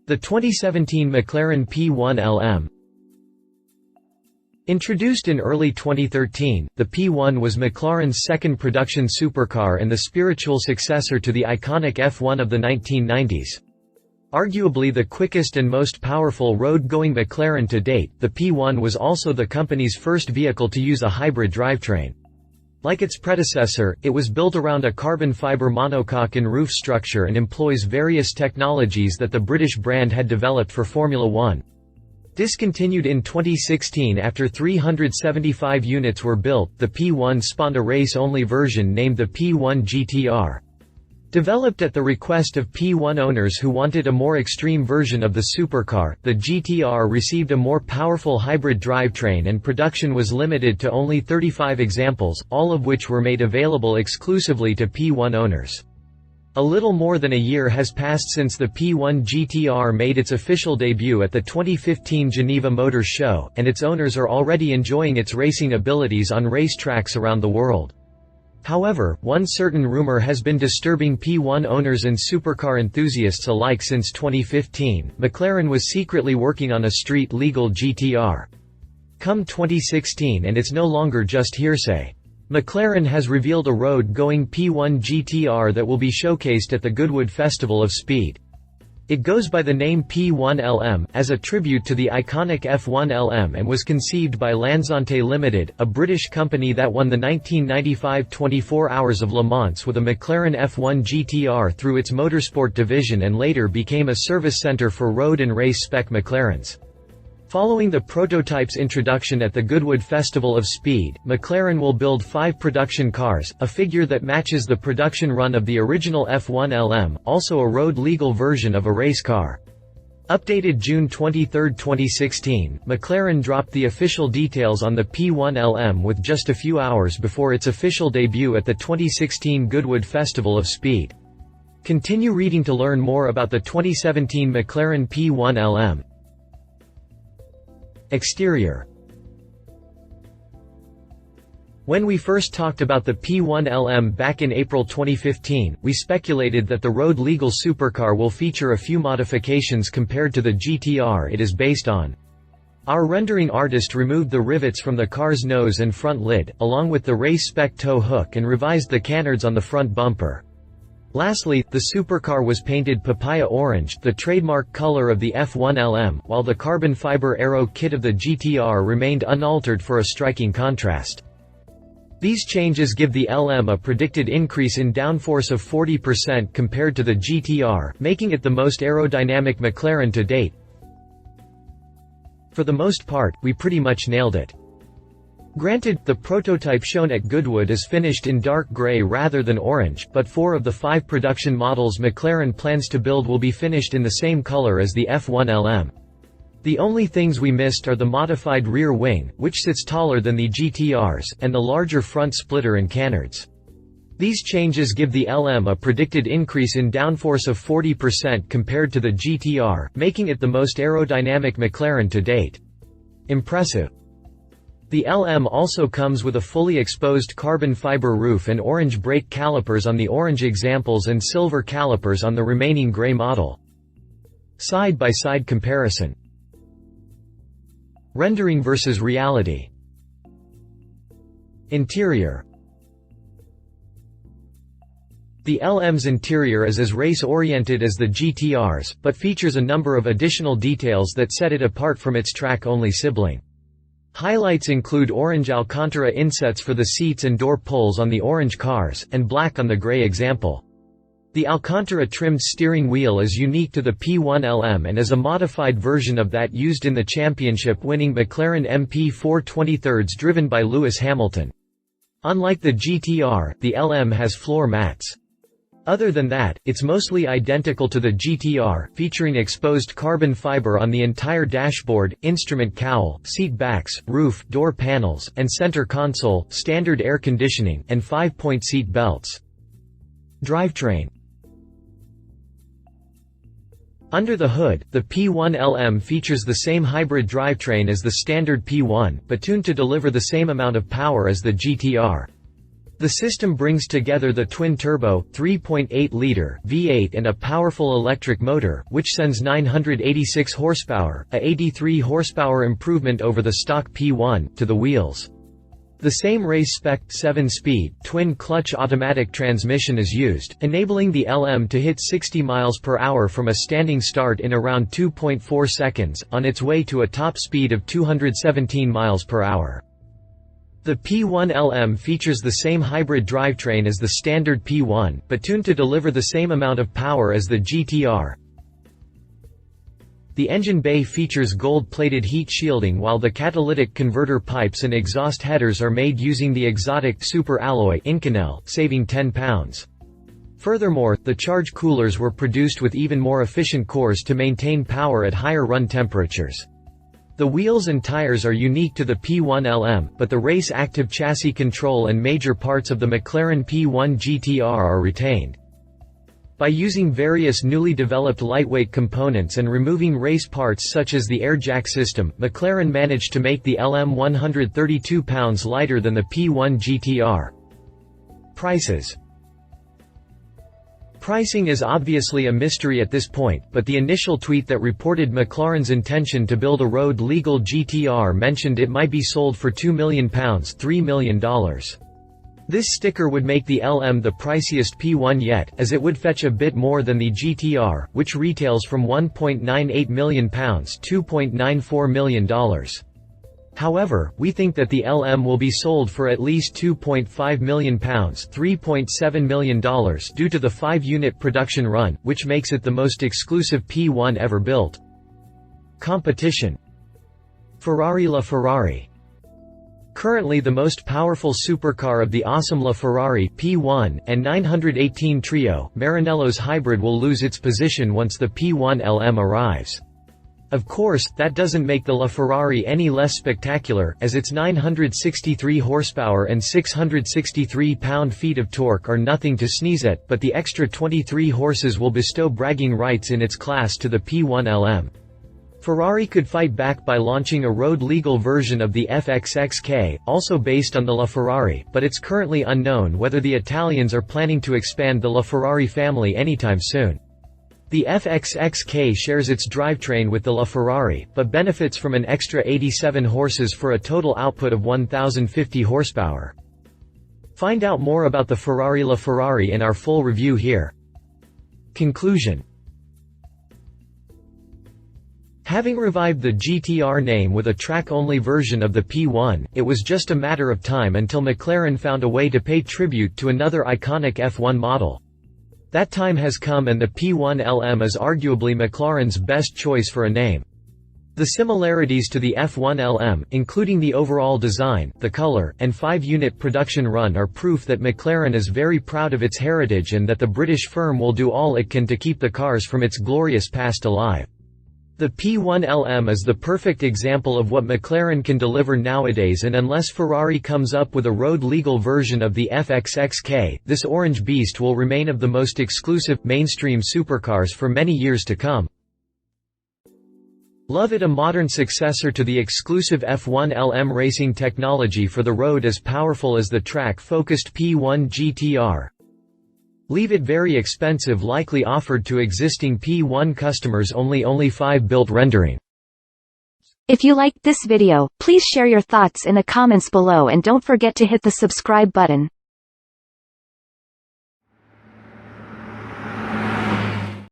The 2017 McLaren P1 LM. Introduced in early 2013, the P1 was McLaren's second production supercar and the spiritual successor to the iconic F1 of the 1990s. Arguably the quickest and most powerful road-going McLaren to date, the P1 was also the company's first vehicle to use a hybrid drivetrain. Like its predecessor, it was built around a carbon fiber monocoque and roof structure and employs various technologies that the British brand had developed for Formula One. Discontinued in 2016 after 375 units were built, the P1 spawned a race-only version named the P1 GTR. Developed at the request of P1 owners who wanted a more extreme version of the supercar, the GTR received a more powerful hybrid drivetrain and production was limited to only 35 examples, all of which were made available exclusively to P1 owners. A little more than a year has passed since the P1 GTR made its official debut at the 2015 Geneva Motor Show, and its owners are already enjoying its racing abilities on racetracks around the world. However, one certain rumor has been disturbing P1 owners and supercar enthusiasts alike since 2015. McLaren was secretly working on a street-legal GTR. Come 2016 and it's no longer just hearsay. McLaren has revealed a road-going P1 GTR that will be showcased at the Goodwood Festival of Speed. It goes by the name P1 LM, as a tribute to the iconic F1 LM and was conceived by Lanzante Limited, a British company that won the 1995 24 Hours of Le Mans with a McLaren F1 GTR through its Motorsport division and later became a service centre for road and race-spec McLarens. Following the prototype's introduction at the Goodwood Festival of Speed, McLaren will build 5 production cars, a figure that matches the production run of the original F1 LM, also a road-legal version of a race car. Updated June 23, 2016, McLaren dropped the official details on the P1 LM with just a few hours before its official debut at the 2016 Goodwood Festival of Speed. Continue reading to learn more about the 2017 McLaren P1 LM. Exterior. When we first talked about the P1 LM back in April 2015, we speculated that the road-legal supercar will feature a few modifications compared to the GTR it is based on. Our rendering artist removed the rivets from the car's nose and front lid, along with the race-spec tow hook, and revised the canards on the front bumper. Lastly, the supercar was painted papaya orange, the trademark color of the F1 LM, while the carbon fiber aero kit of the GTR remained unaltered for a striking contrast. These changes give the LM a predicted increase in downforce of 40% compared to the GTR, making it the most aerodynamic McLaren to date. For the most part, we pretty much nailed it. Granted, the prototype shown at Goodwood is finished in dark grey rather than orange, but 4 of the 5 production models McLaren plans to build will be finished in the same color as the F1 LM. The only things we missed are the modified rear wing, which sits taller than the GTR's, and the larger front splitter and canards. These changes give the LM a predicted increase in downforce of 40% compared to the GTR, making it the most aerodynamic McLaren to date. Impressive. The LM also comes with a fully exposed carbon fiber roof and orange brake calipers on the orange examples and silver calipers on the remaining grey model. Side-by-side comparison. Rendering versus reality. Interior. The LM's interior is as race-oriented as the GTR's, but features a number of additional details that set it apart from its track-only sibling. Highlights include orange Alcantara insets for the seats and door pulls on the orange cars, and black on the grey example. The Alcantara-trimmed steering wheel is unique to the P1 LM and is a modified version of that used in the championship-winning McLaren MP4 23rds driven by Lewis Hamilton. Unlike the GTR, the LM has floor mats. Other than that, it's mostly identical to the GTR, featuring exposed carbon fiber on the entire dashboard, instrument cowl, seat backs, roof, door panels, and center console, standard air conditioning, and 5-point seat belts. Drivetrain. Under the hood, the P1 LM features the same hybrid drivetrain as the standard P1, but tuned to deliver the same amount of power as the GTR. The system brings together the twin-turbo, 3.8-liter V8 and a powerful electric motor, which sends 986 horsepower, a 83 horsepower improvement over the stock P1, to the wheels. The same race-spec, 7-speed, twin-clutch automatic transmission is used, enabling the LM to hit 60 miles per hour from a standing start in around 2.4 seconds, on its way to a top speed of 217 miles per hour. The P1 LM features the same hybrid drivetrain as the standard P1, but tuned to deliver the same amount of power as the GTR. The engine bay features gold-plated heat shielding, while the catalytic converter pipes and exhaust headers are made using the exotic super alloy Inconel, saving 10 pounds. Furthermore, the charge coolers were produced with even more efficient cores to maintain power at higher run temperatures. The wheels and tires are unique to the P1 LM, but the race-active chassis control and major parts of the McLaren P1 GTR are retained. By using various newly developed lightweight components and removing race parts such as the air jack system, McLaren managed to make the LM 132 pounds lighter than the P1 GTR. Prices. Pricing is obviously a mystery at this point, but the initial tweet that reported McLaren's intention to build a road-legal GTR mentioned it might be sold for £2 million, $3 million. This sticker would make the LM the priciest P1 yet, as it would fetch a bit more than the GTR, which retails from £1.98 million, $2.94 million. However, we think that the LM will be sold for at least £2.5 million, $3.7 million due to the 5-unit production run, which makes it the most exclusive P1 ever built. Competition. Ferrari LaFerrari. Currently the most powerful supercar of the awesome LaFerrari P1 and 918 Trio, Maranello's hybrid will lose its position once the P1 LM arrives. Of course, that doesn't make the LaFerrari any less spectacular, as its 963 horsepower and 663 pound-feet of torque are nothing to sneeze at, but the extra 23 horses will bestow bragging rights in its class to the P1 LM. Ferrari could fight back by launching a road-legal version of the FXXK, also based on the LaFerrari, but it's currently unknown whether the Italians are planning to expand the LaFerrari family anytime soon. The FXXK shares its drivetrain with the LaFerrari, but benefits from an extra 87 horses for a total output of 1,050 horsepower. Find out more about the Ferrari LaFerrari in our full review here. Conclusion. Having revived the GTR name with a track-only version of the P1, it was just a matter of time until McLaren found a way to pay tribute to another iconic F1 model. That time has come, and the P1 LM is arguably McLaren's best choice for a name. The similarities to the F1 LM, including the overall design, the color, and 5-unit production run, are proof that McLaren is very proud of its heritage and that the British firm will do all it can to keep the cars from its glorious past alive. The P1 LM is the perfect example of what McLaren can deliver nowadays, and unless Ferrari comes up with a road-legal version of the FXXK, this orange beast will remain of the most exclusive, mainstream supercars for many years to come. Love it, a modern successor to the exclusive F1 LM racing technology for the road, as powerful as the track-focused P1 GTR. Leave it very expensive, likely offered to existing P1 customers only 5 built rendering. If you liked this video, please share your thoughts in the comments below and don't forget to hit the subscribe button.